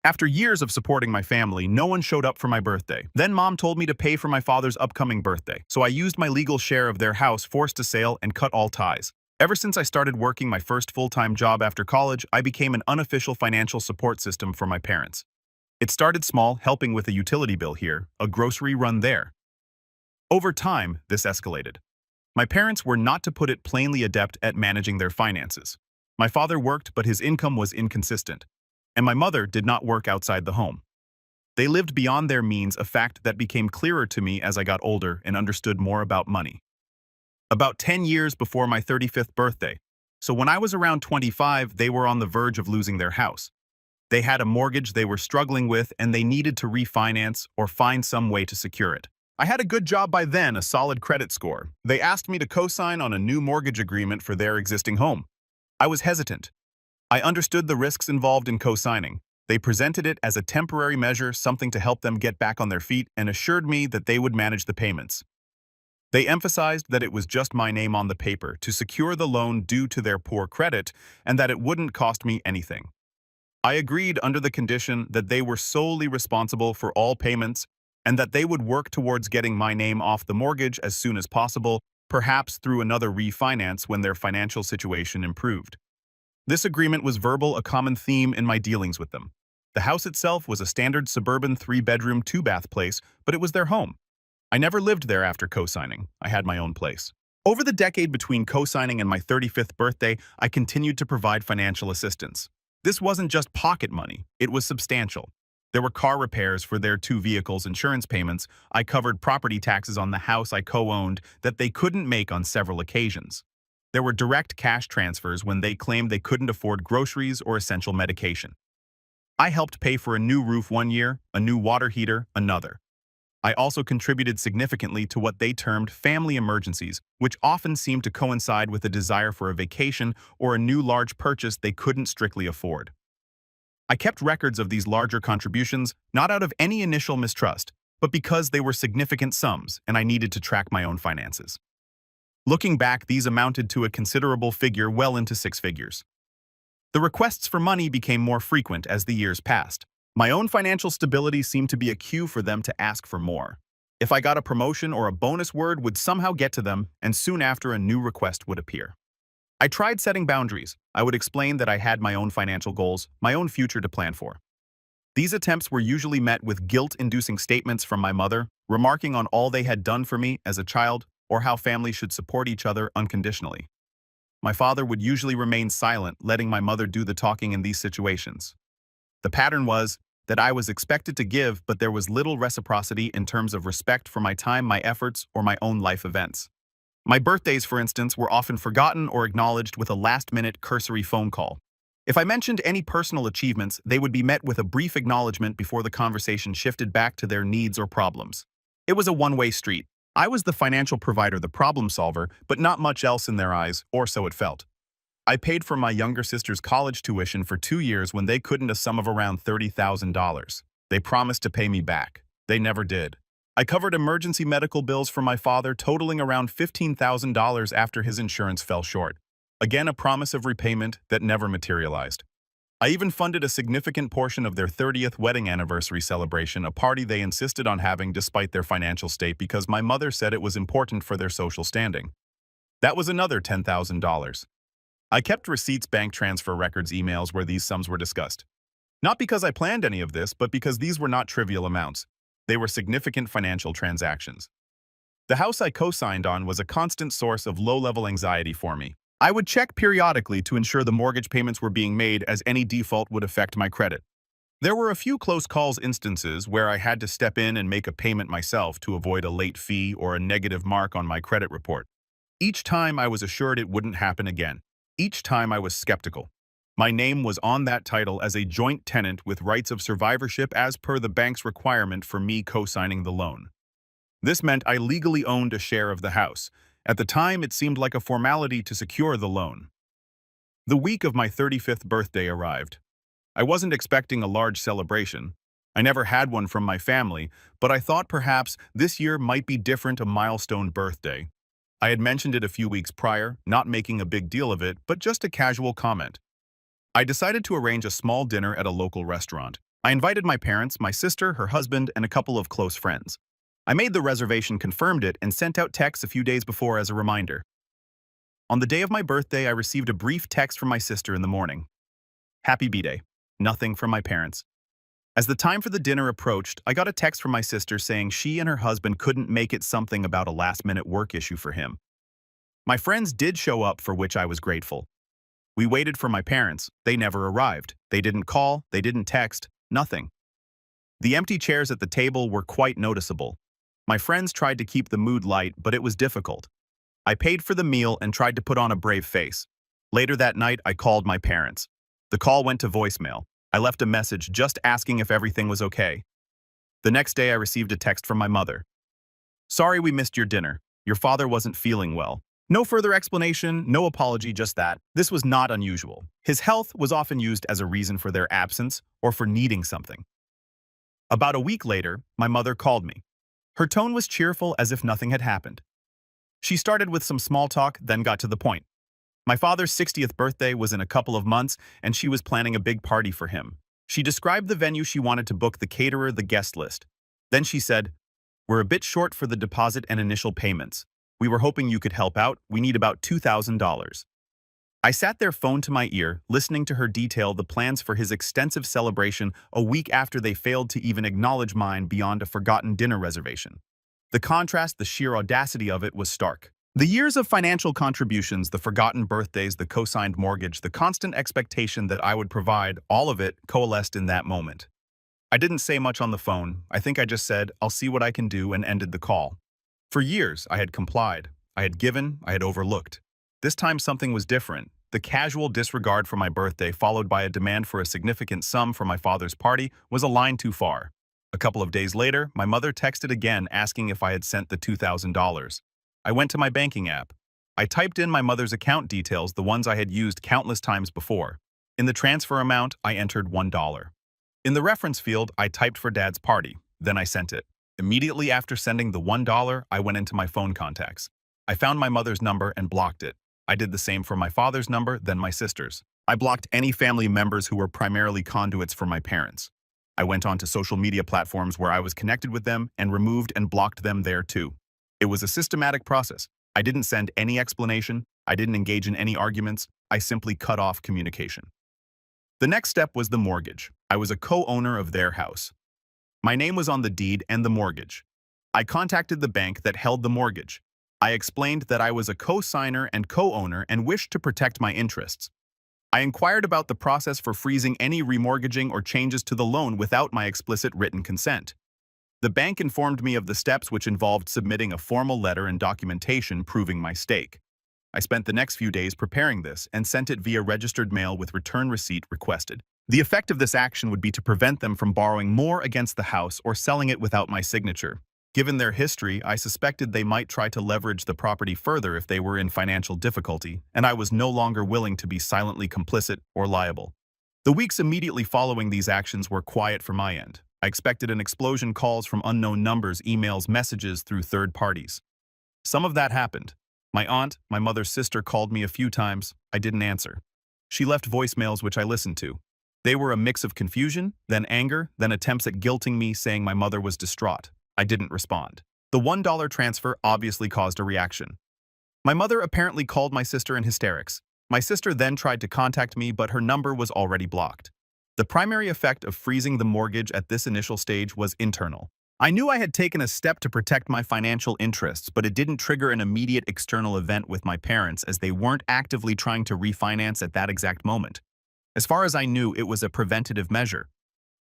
After years of supporting my family, no one showed up for my birthday. Then Mom told me to pay for my father's upcoming birthday, so I used my legal share of their house forced to sale and cut all ties. Ever since I started working my first full-time job after college, I became an unofficial financial support system for my parents. It started small, helping with a utility bill here, a grocery run there. Over time, this escalated. My parents were, not to put it plainly, adept at managing their finances. My father worked, but his income was inconsistent, and my mother did not work outside the home. They lived beyond their means, a fact that became clearer to me as I got older and understood more about money. About 10 years before my 35th birthday, so when I was around 25, they were on the verge of losing their house. They had a mortgage they were struggling with, and they needed to refinance or find some way to secure it. I had a good job by then, a solid credit score. They asked me to co-sign on a new mortgage agreement for their existing home. I was hesitant. I understood the risks involved in co-signing. They presented it as a temporary measure, something to help them get back on their feet, and assured me that they would manage the payments. They emphasized that it was just my name on the paper to secure the loan due to their poor credit, and that it wouldn't cost me anything. I agreed under the condition that they were solely responsible for all payments and that they would work towards getting my name off the mortgage as soon as possible, perhaps through another refinance when their financial situation improved. This agreement was verbal, a common theme in my dealings with them. The house itself was a standard suburban 3-bedroom, 2-bath place, but it was their home. I never lived there after co-signing. I had my own place. Over the decade between co-signing and my 35th birthday, I continued to provide financial assistance. This wasn't just pocket money, it was substantial. There were car repairs for their 2 vehicles, insurance payments. I covered property taxes on the house I co-owned that they couldn't make on several occasions. There were direct cash transfers when they claimed they couldn't afford groceries or essential medication. I helped pay for a new roof one year, a new water heater another. I also contributed significantly to what they termed family emergencies, which often seemed to coincide with a desire for a vacation or a new large purchase they couldn't strictly afford. I kept records of these larger contributions, not out of any initial mistrust, but because they were significant sums and I needed to track my own finances. Looking back, these amounted to a considerable figure, well into 6 figures. The requests for money became more frequent as the years passed. My own financial stability seemed to be a cue for them to ask for more. If I got a promotion or a bonus, word would somehow get to them, and soon after a new request would appear. I tried setting boundaries. I would explain that I had my own financial goals, my own future to plan for. These attempts were usually met with guilt-inducing statements from my mother, remarking on all they had done for me as a child or how families should support each other unconditionally. My father would usually remain silent, letting my mother do the talking in these situations. The pattern was that I was expected to give, but there was little reciprocity in terms of respect for my time, my efforts, or my own life events. My birthdays, for instance, were often forgotten or acknowledged with a last-minute cursory phone call. If I mentioned any personal achievements, they would be met with a brief acknowledgement before the conversation shifted back to their needs or problems. It was a one-way street. I was the financial provider, the problem solver, but not much else in their eyes, or so it felt. I paid for my younger sister's college tuition for 2 years when they couldn't, a sum of around $30,000. They promised to pay me back. They never did. I covered emergency medical bills for my father, totaling around $15,000 after his insurance fell short. Again, a promise of repayment that never materialized. I even funded a significant portion of their 30th wedding anniversary celebration, a party they insisted on having despite their financial state because my mother said it was important for their social standing. That was another $10,000. I kept receipts, bank transfer records, emails where these sums were discussed. Not because I planned any of this, but because these were not trivial amounts. They were significant financial transactions. The house I co-signed on was a constant source of low-level anxiety for me. I would check periodically to ensure the mortgage payments were being made, as any default would affect my credit. There were a few close calls instances where I had to step in and make a payment myself to avoid a late fee or a negative mark on my credit report. Each time I was assured it wouldn't happen again. Each time I was skeptical. My name was on that title as a joint tenant with rights of survivorship as per the bank's requirement for me co-signing the loan. This meant I legally owned a share of the house. At the time, it seemed like a formality to secure the loan. The week of my 35th birthday arrived. I wasn't expecting a large celebration. I never had one from my family, but I thought perhaps this year might be different, a milestone birthday. I had mentioned it a few weeks prior, not making a big deal of it, but just a casual comment. I decided to arrange a small dinner at a local restaurant. I invited my parents, my sister, her husband, and a couple of close friends. I made the reservation, confirmed it, and sent out texts a few days before as a reminder. On the day of my birthday, I received a brief text from my sister in the morning. Happy B-Day. Nothing from my parents. As the time for the dinner approached, I got a text from my sister saying she and her husband couldn't make it, something about a last-minute work issue for him. My friends did show up, for which I was grateful. We waited for my parents. They never arrived. They didn't call, they didn't text, nothing. The empty chairs at the table were quite noticeable. My friends tried to keep the mood light, but it was difficult. I paid for the meal and tried to put on a brave face. Later that night, I called my parents. The call went to voicemail. I left a message just asking if everything was okay. The next day, I received a text from my mother. Sorry we missed your dinner. Your father wasn't feeling well. No further explanation, no apology, just that. This was not unusual. His health was often used as a reason for their absence or for needing something. About a week later, my mother called me. Her tone was cheerful, as if nothing had happened. She started with some small talk, then got to the point. My father's 60th birthday was in a couple of months, and she was planning a big party for him. She described the venue she wanted to book, the caterer, the guest list. Then she said, "We're a bit short for the deposit and initial payments. We were hoping you could help out. We need about $2,000. I sat there, phone to my ear, listening to her detail the plans for his extensive celebration a week after they failed to even acknowledge mine beyond a forgotten dinner reservation. The contrast, the sheer audacity of it was stark. The years of financial contributions, the forgotten birthdays, the co-signed mortgage, the constant expectation that I would provide, all of it coalesced in that moment. I didn't say much on the phone. I think I just said, "I'll see what I can do," and ended the call. For years, I had complied. I had given, I had overlooked. This time something was different. The casual disregard for my birthday, followed by a demand for a significant sum for my father's party, was a line too far. A couple of days later, my mother texted again asking if I had sent the $2,000. I went to my banking app. I typed in my mother's account details, the ones I had used countless times before. In the transfer amount, I entered $1. In the reference field, I typed for Dad's party. Then I sent it. Immediately after sending the $1, I went into my phone contacts. I found my mother's number and blocked it. I did the same for my father's number, then my sister's. I blocked any family members who were primarily conduits for my parents. I went onto social media platforms where I was connected with them and removed and blocked them there too. It was a systematic process. I didn't send any explanation. I didn't engage in any arguments. I simply cut off communication. The next step was the mortgage. I was a co-owner of their house. My name was on the deed and the mortgage. I contacted the bank that held the mortgage. I explained that I was a co-signer and co-owner and wished to protect my interests. I inquired about the process for freezing any remortgaging or changes to the loan without my explicit written consent. The bank informed me of the steps, which involved submitting a formal letter and documentation proving my stake. I spent the next few days preparing this and sent it via registered mail with return receipt requested. The effect of this action would be to prevent them from borrowing more against the house or selling it without my signature. Given their history, I suspected they might try to leverage the property further if they were in financial difficulty, and I was no longer willing to be silently complicit or liable. The weeks immediately following these actions were quiet for my end. I expected an explosion, calls from unknown numbers, emails, messages through third parties. Some of that happened. My aunt, my mother's sister, called me a few times. I didn't answer. She left voicemails which I listened to. They were a mix of confusion, then anger, then attempts at guilting me, saying my mother was distraught. I didn't respond. The $1 transfer obviously caused a reaction. My mother apparently called my sister in hysterics. My sister then tried to contact me, but her number was already blocked. The primary effect of freezing the mortgage at this initial stage was internal. I knew I had taken a step to protect my financial interests, but it didn't trigger an immediate external event with my parents, as they weren't actively trying to refinance at that exact moment. As far as I knew, it was a preventative measure.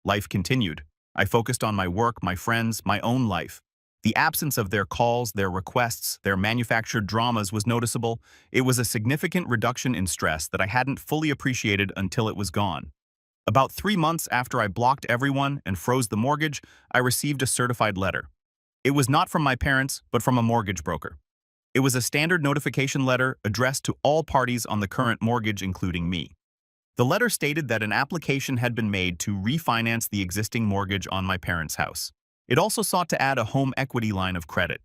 Life continued. I focused on my work, my friends, my own life. The absence of their calls, their requests, their manufactured dramas was noticeable. It was a significant reduction in stress that I hadn't fully appreciated until it was gone. About 3 months after I blocked everyone and froze the mortgage, I received a certified letter. It was not from my parents, but from a mortgage broker. It was a standard notification letter addressed to all parties on the current mortgage, including me. The letter stated that an application had been made to refinance the existing mortgage on my parents' house. It also sought to add a home equity line of credit.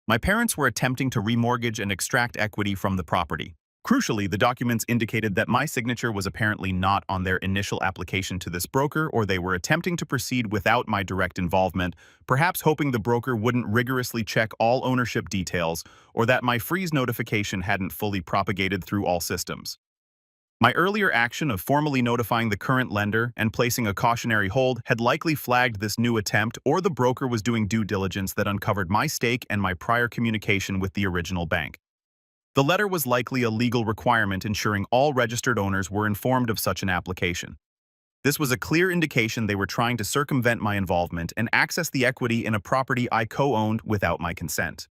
My parents were attempting to remortgage and extract equity from the property. Crucially, the documents indicated that my signature was apparently not on their initial application to this broker, or they were attempting to proceed without my direct involvement, perhaps hoping the broker wouldn't rigorously check all ownership details or that my freeze notification hadn't fully propagated through all systems. My earlier action of formally notifying the current lender and placing a cautionary hold had likely flagged this new attempt, or the broker was doing due diligence that uncovered my stake and my prior communication with the original bank. The letter was likely a legal requirement ensuring all registered owners were informed of such an application. This was a clear indication they were trying to circumvent my involvement and access the equity in a property I co-owned without my consent.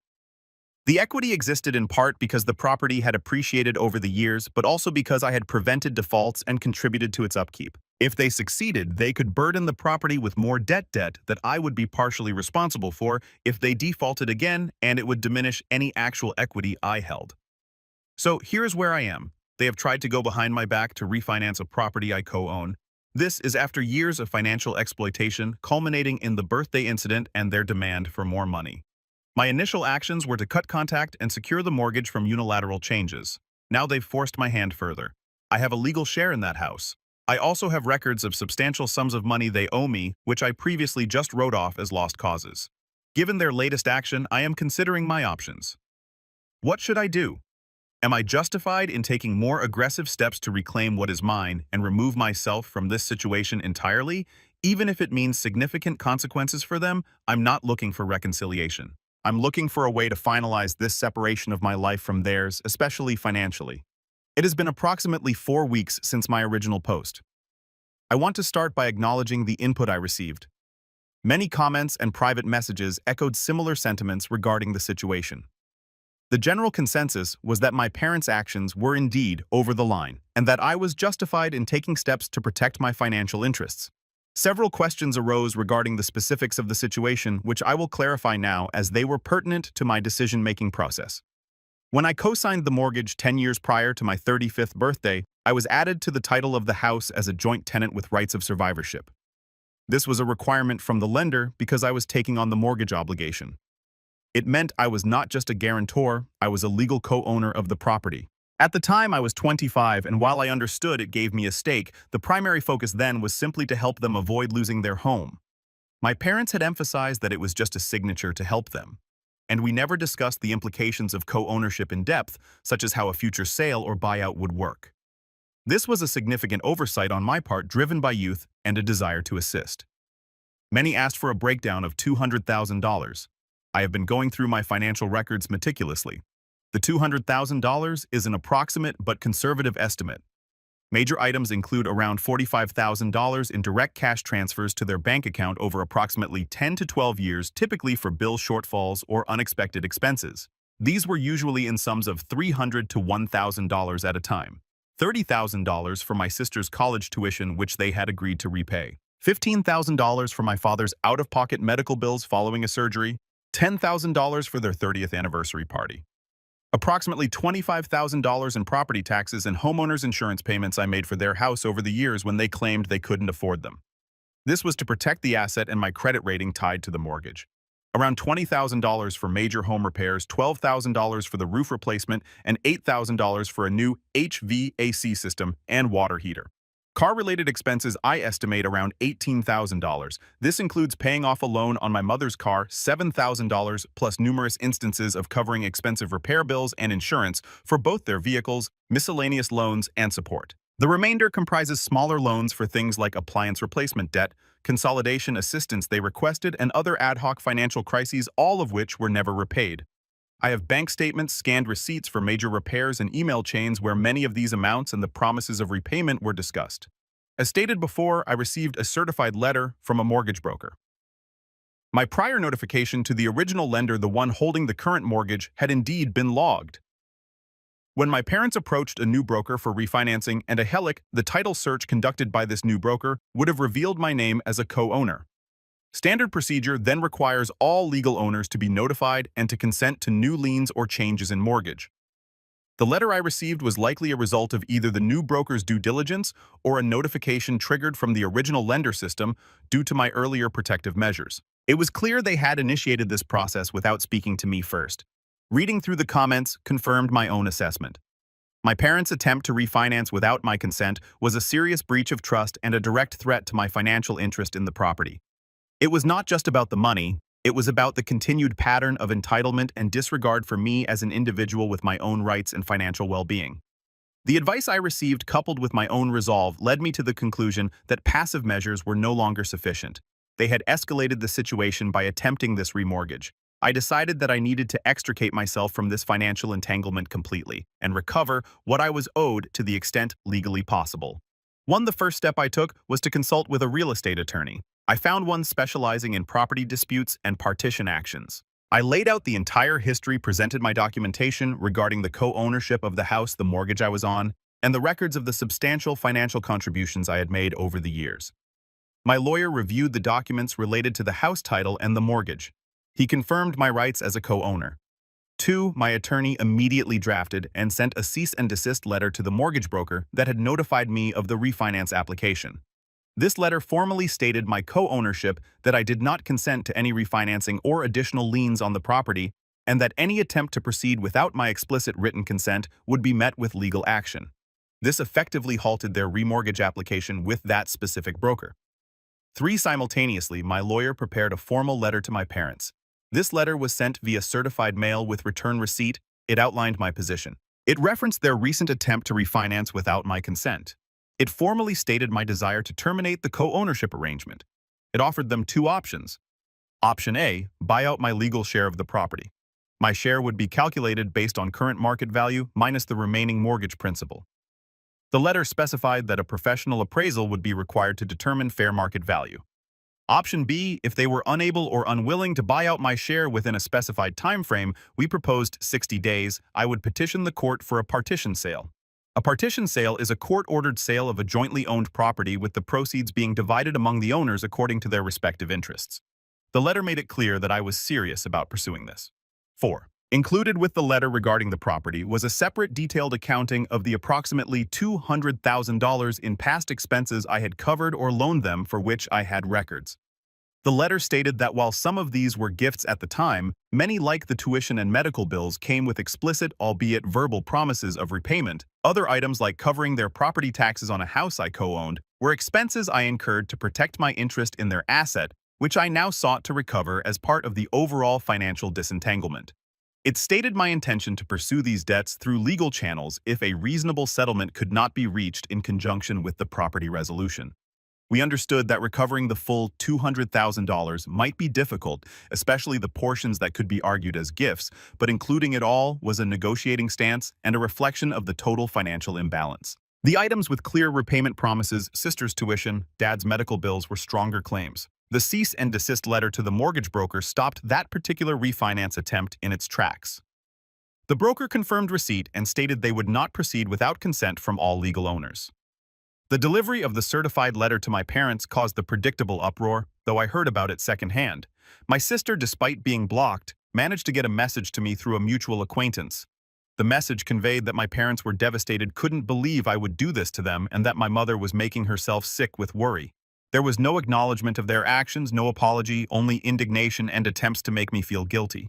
The equity existed in part because the property had appreciated over the years, but also because I had prevented defaults and contributed to its upkeep. If they succeeded, they could burden the property with more debt that I would be partially responsible for if they defaulted again, and it would diminish any actual equity I held. So here's where I am. They have tried to go behind my back to refinance a property I co-own. This is after years of financial exploitation, culminating in the birthday incident and their demand for more money. My initial actions were to cut contact and secure the mortgage from unilateral changes. Now they've forced my hand further. I have a legal share in that house. I also have records of substantial sums of money they owe me, which I previously just wrote off as lost causes. Given their latest action, I am considering my options. What should I do? Am I justified in taking more aggressive steps to reclaim what is mine and remove myself from this situation entirely? Even if it means significant consequences for them, I'm not looking for reconciliation. I'm looking for a way to finalize this separation of my life from theirs, especially financially. It has been approximately 4 weeks since my original post. I want to start by acknowledging the input I received. Many comments and private messages echoed similar sentiments regarding the situation. The general consensus was that my parents' actions were indeed over the line, and that I was justified in taking steps to protect my financial interests. Several questions arose regarding the specifics of the situation, which I will clarify now as they were pertinent to my decision-making process. When I co-signed the mortgage 10 years prior to my 35th birthday, I was added to the title of the house as a joint tenant with rights of survivorship. This was a requirement from the lender because I was taking on the mortgage obligation. It meant I was not just a guarantor, I was a legal co-owner of the property. At the time, I was 25, and while I understood it gave me a stake, the primary focus then was simply to help them avoid losing their home. My parents had emphasized that it was just a signature to help them, and we never discussed the implications of co-ownership in depth, such as how a future sale or buyout would work. This was a significant oversight on my part, driven by youth and a desire to assist. Many asked for a breakdown of $200,000. I have been going through my financial records meticulously. The $200,000 is an approximate but conservative estimate. Major items include around $45,000 in direct cash transfers to their bank account over approximately 10 to 12 years, typically for bill shortfalls or unexpected expenses. These were usually in sums of $300 to $1,000 at a time. $30,000 for my sister's college tuition, which they had agreed to repay. $15,000 for my father's out-of-pocket medical bills following a surgery. $10,000 for their 30th anniversary party. Approximately $25,000 in property taxes and homeowners insurance payments I made for their house over the years when they claimed they couldn't afford them. This was to protect the asset and my credit rating tied to the mortgage. Around $20,000 for major home repairs, $12,000 for the roof replacement, and $8,000 for a new HVAC system and water heater. Car-related expenses I estimate around $18,000. This includes paying off a loan on my mother's car, $7,000, plus numerous instances of covering expensive repair bills and insurance for both their vehicles, miscellaneous loans, and support. The remainder comprises smaller loans for things like appliance replacement debt, consolidation assistance they requested, and other ad hoc financial crises, all of which were never repaid. I have bank statements, scanned receipts for major repairs, and email chains where many of these amounts and the promises of repayment were discussed. As stated before, I received a certified letter from a mortgage broker. My prior notification to the original lender, the one holding the current mortgage, had indeed been logged. When my parents approached a new broker for refinancing and a HELOC, the title search conducted by this new broker would have revealed my name as a co-owner. Standard procedure then requires all legal owners to be notified and to consent to new liens or changes in mortgage. The letter I received was likely a result of either the new broker's due diligence or a notification triggered from the original lender system due to my earlier protective measures. It was clear they had initiated this process without speaking to me first. Reading through the comments confirmed my own assessment. My parents' attempt to refinance without my consent was a serious breach of trust and a direct threat to my financial interest in the property. It was not just about the money, it was about the continued pattern of entitlement and disregard for me as an individual with my own rights and financial well-being. The advice I received, coupled with my own resolve, led me to the conclusion that passive measures were no longer sufficient. They had escalated the situation by attempting this remortgage. I decided that I needed to extricate myself from this financial entanglement completely and recover what I was owed to the extent legally possible. The first step I took was to consult with a real estate attorney. I found one specializing in property disputes and partition actions. I laid out the entire history, presented my documentation regarding the co-ownership of the house, the mortgage I was on, and the records of the substantial financial contributions I had made over the years. My lawyer reviewed the documents related to the house title and the mortgage. He confirmed my rights as a co-owner. 2. My attorney immediately drafted and sent a cease and desist letter to the mortgage broker that had notified me of the refinance application. This letter formally stated my co-ownership, that I did not consent to any refinancing or additional liens on the property, and that any attempt to proceed without my explicit written consent would be met with legal action. This effectively halted their remortgage application with that specific broker. 3. Simultaneously, my lawyer prepared a formal letter to my parents. This letter was sent via certified mail with return receipt. It outlined my position. It referenced their recent attempt to refinance without my consent. It formally stated my desire to terminate the co-ownership arrangement. It offered them 2 options. Option A, buy out my legal share of the property. My share would be calculated based on current market value minus the remaining mortgage principal. The letter specified that a professional appraisal would be required to determine fair market value. Option B, if they were unable or unwilling to buy out my share within a specified time frame, we proposed 60 days, I would petition the court for a partition sale. A partition sale is a court-ordered sale of a jointly owned property with the proceeds being divided among the owners according to their respective interests. The letter made it clear that I was serious about pursuing this. 4. Included with the letter regarding the property was a separate detailed accounting of the approximately $200,000 in past expenses I had covered or loaned them, for which I had records. The letter stated that while some of these were gifts at the time, many, like the tuition and medical bills, came with explicit, albeit verbal, promises of repayment. Other items, like covering their property taxes on a house I co-owned, were expenses I incurred to protect my interest in their asset, which I now sought to recover as part of the overall financial disentanglement. It stated my intention to pursue these debts through legal channels if a reasonable settlement could not be reached in conjunction with the property resolution. We understood that recovering the full $200,000 might be difficult, especially the portions that could be argued as gifts, but including it all was a negotiating stance and a reflection of the total financial imbalance. The items with clear repayment promises, sister's tuition, dad's medical bills, were stronger claims. The cease and desist letter to the mortgage broker stopped that particular refinance attempt in its tracks. The broker confirmed receipt and stated they would not proceed without consent from all legal owners. The delivery of the certified letter to my parents caused the predictable uproar, though I heard about it secondhand. My sister, despite being blocked, managed to get a message to me through a mutual acquaintance. The message conveyed that my parents were devastated, couldn't believe I would do this to them, and that my mother was making herself sick with worry. There was no acknowledgement of their actions, no apology, only indignation and attempts to make me feel guilty.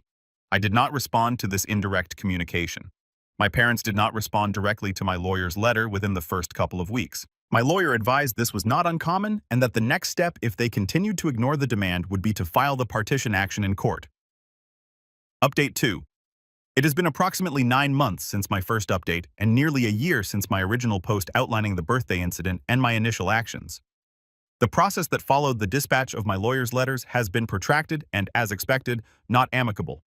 I did not respond to this indirect communication. My parents did not respond directly to my lawyer's letter within the first couple of weeks. My lawyer advised this was not uncommon and that the next step, if they continued to ignore the demand, would be to file the partition action in court. Update 2. It has been approximately 9 months since my first update and nearly a year since my original post outlining the birthday incident and my initial actions. The process that followed the dispatch of my lawyer's letters has been protracted and, as expected, not amicable.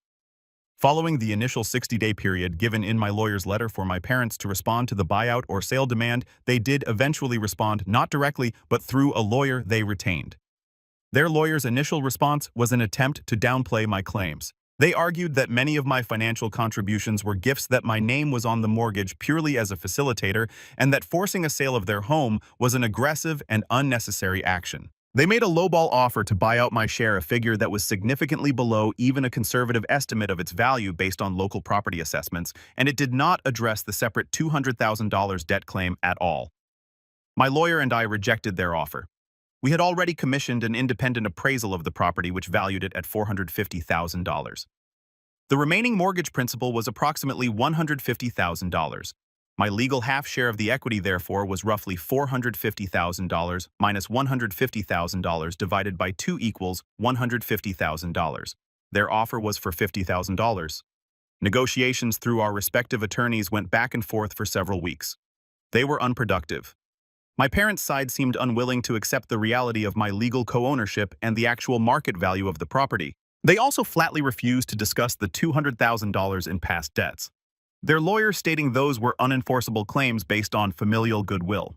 Following the initial 60-day period given in my lawyer's letter for my parents to respond to the buyout or sale demand, they did eventually respond, not directly, but through a lawyer they retained. Their lawyer's initial response was an attempt to downplay my claims. They argued that many of my financial contributions were gifts, that my name was on the mortgage purely as a facilitator, and that forcing a sale of their home was an aggressive and unnecessary action. They made a lowball offer to buy out my share, a figure that was significantly below even a conservative estimate of its value based on local property assessments, and it did not address the separate $200,000 debt claim at all. My lawyer and I rejected their offer. We had already commissioned an independent appraisal of the property, which valued it at $450,000. The remaining mortgage principal was approximately $150,000. My legal half share of the equity, therefore, was roughly $450,000 minus $150,000 divided by 2 equals $150,000. Their offer was for $50,000. Negotiations through our respective attorneys went back and forth for several weeks. They were unproductive. My parents' side seemed unwilling to accept the reality of my legal co-ownership and the actual market value of the property. They also flatly refused to discuss the $200,000 in past debts, their lawyer stating those were unenforceable claims based on familial goodwill.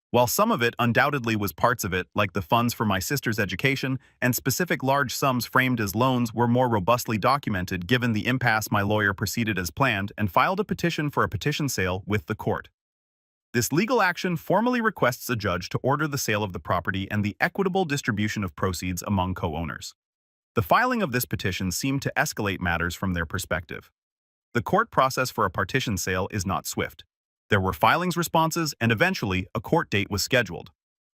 While some of it undoubtedly was parts of it, like the funds for my sister's education and specific large sums framed as loans, were more robustly documented. Given the impasse, my lawyer proceeded as planned and filed a petition for a petition sale with the court. This legal action formally requests a judge to order the sale of the property and the equitable distribution of proceeds among co-owners. The filing of this petition seemed to escalate matters from their perspective. The court process for a partition sale is not swift. There were filings responses, and eventually, a court date was scheduled.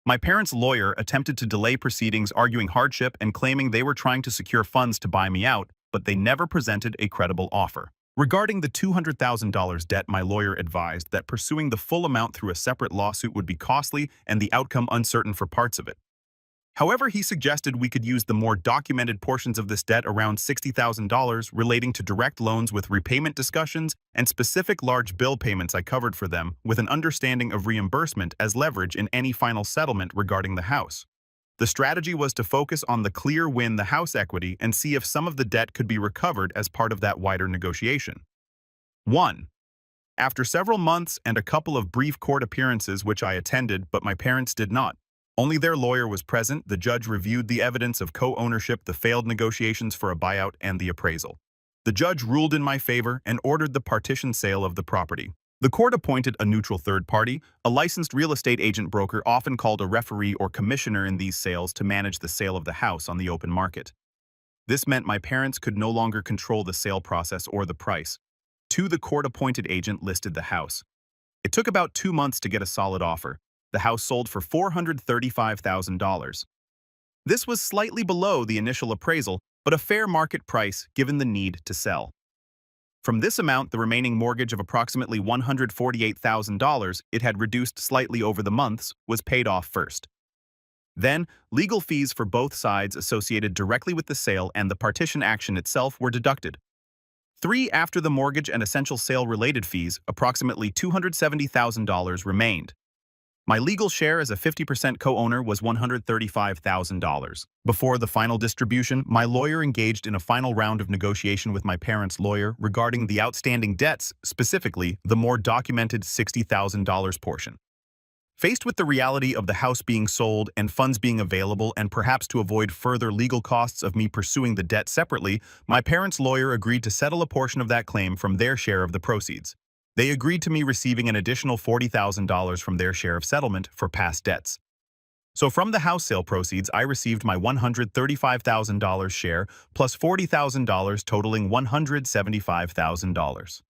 My parents' lawyer attempted to delay proceedings, arguing hardship and claiming they were trying to secure funds to buy me out, but they never presented a credible offer. Regarding the $200,000 debt, my lawyer advised that pursuing the full amount through a separate lawsuit would be costly and the outcome uncertain for parts of it. However, he suggested we could use the more documented portions of this debt, around $60,000, relating to direct loans with repayment discussions and specific large bill payments I covered for them, with an understanding of reimbursement as leverage in any final settlement regarding the house. The strategy was to focus on the clear win, the house equity, and see if some of the debt could be recovered as part of that wider negotiation. 1. After several months and a couple of brief court appearances which I attended but my parents did not, only their lawyer was present, the judge reviewed the evidence of co-ownership, the failed negotiations for a buyout, and the appraisal. The judge ruled in my favor and ordered the partition sale of the property. The court appointed a neutral third party, a licensed real estate agent broker, often called a referee or commissioner in these sales, to manage the sale of the house on the open market. This meant my parents could no longer control the sale process or the price. 2. The court-appointed agent listed the house. It took about 2 months to get a solid offer. The house sold for $435,000. This was slightly below the initial appraisal, but a fair market price given the need to sell. From this amount, the remaining mortgage of approximately $148,000, it had reduced slightly over the months, was paid off first. Then, legal fees for both sides associated directly with the sale and the partition action itself were deducted. 3. After the mortgage and essential sale-related fees, approximately $270,000 remained. My legal share as a 50% co-owner was $135,000. Before the final distribution, my lawyer engaged in a final round of negotiation with my parents' lawyer regarding the outstanding debts, specifically the more documented $60,000 portion. Faced with the reality of the house being sold and funds being available, and perhaps to avoid further legal costs of me pursuing the debt separately, my parents' lawyer agreed to settle a portion of that claim from their share of the proceeds. They agreed to me receiving an additional $40,000 from their share of settlement for past debts. So from the house sale proceeds, I received my $135,000 share plus $40,000, totaling $175,000.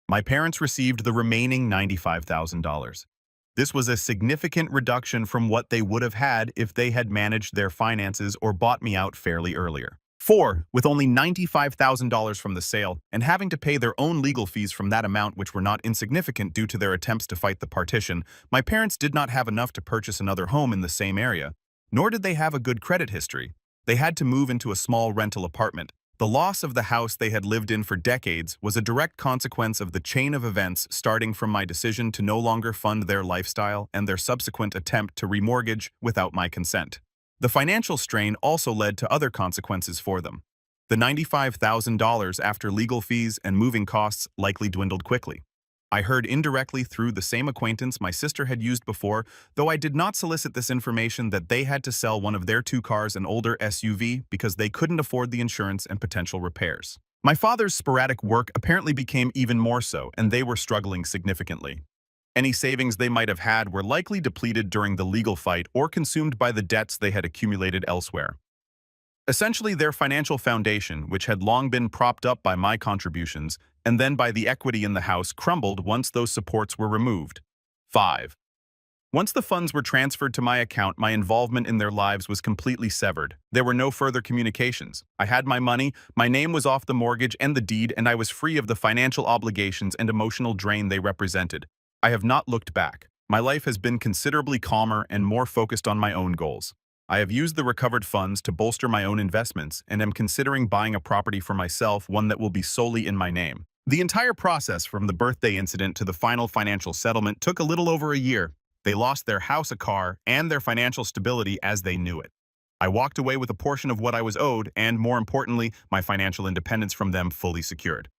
My parents received the remaining $95,000. This was a significant reduction from what they would have had if they had managed their finances or bought me out fairly earlier. 4. With only $95,000 from the sale and having to pay their own legal fees from that amount, which were not insignificant due to their attempts to fight the partition, my parents did not have enough to purchase another home in the same area, nor did they have a good credit history. They had to move into a small rental apartment. The loss of the house they had lived in for decades was a direct consequence of the chain of events, starting from my decision to no longer fund their lifestyle and their subsequent attempt to remortgage without my consent. The financial strain also led to other consequences for them. The $95,000 after legal fees and moving costs likely dwindled quickly. I heard indirectly through the same acquaintance my sister had used before, though I did not solicit this information, that they had to sell one of their 2 cars, an older SUV, because they couldn't afford the insurance and potential repairs. My father's sporadic work apparently became even more so, and they were struggling significantly. Any savings they might have had were likely depleted during the legal fight or consumed by the debts they had accumulated elsewhere. Essentially, their financial foundation, which had long been propped up by my contributions and then by the equity in the house, crumbled once those supports were removed. 5. Once the funds were transferred to my account, my involvement in their lives was completely severed. There were no further communications. I had my money, my name was off the mortgage and the deed, and I was free of the financial obligations and emotional drain they represented. I have not looked back. My life has been considerably calmer and more focused on my own goals. I have used the recovered funds to bolster my own investments and am considering buying a property for myself, one that will be solely in my name. The entire process from the birthday incident to the final financial settlement took a little over a year. They lost their house, a car, and their financial stability as they knew it. I walked away with a portion of what I was owed and, more importantly, my financial independence from them fully secured.